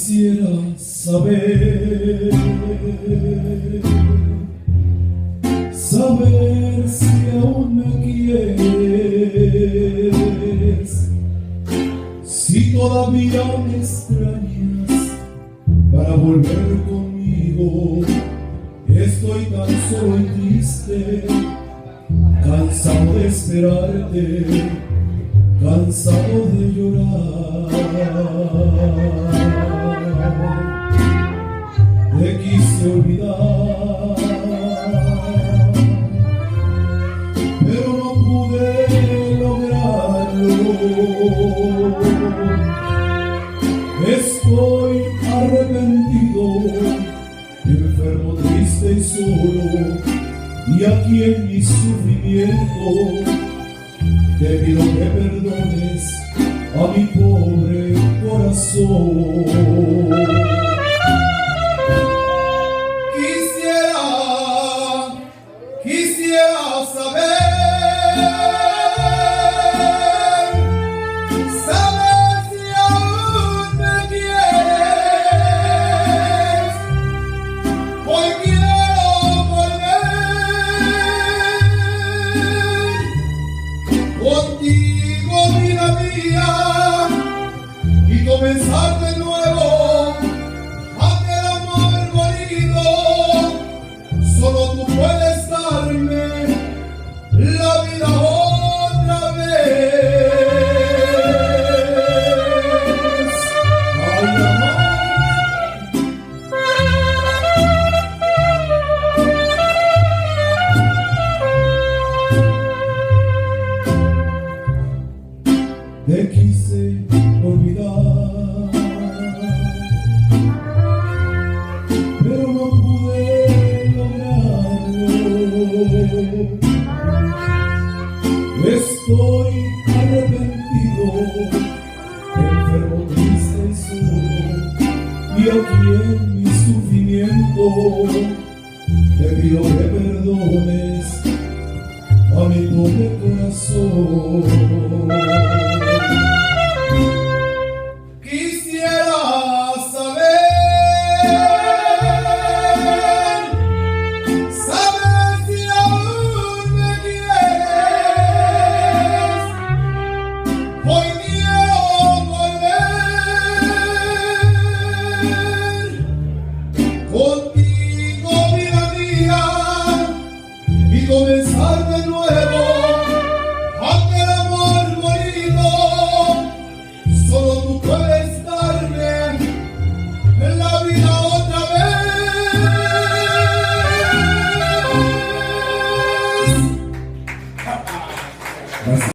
Quisiera saber si aún me quieres, si todavía me extrañas para volver conmigo. Estoy tan solo y triste, cansado de esperarte, cansado de llorar. Te quise olvidar, pero no pude lograrlo. Estoy arrepentido, enfermo, triste y solo, y aquí en mi sufrimiento te pido que perdones a mi pobre corazón. Quisiera saber si aún me quieres. Hoy quiero volver contigo, vida mía, y comenzar de nuevo aquel amor bonito. Solo tú puedes darme la vida otra vez. Ay, amor. Te quise olvidar, pero no pude lograrlo. Estoy arrepentido, enfermo, triste y solo, y aquí en mi sufrimiento te pido que perdones a mi pobre corazón.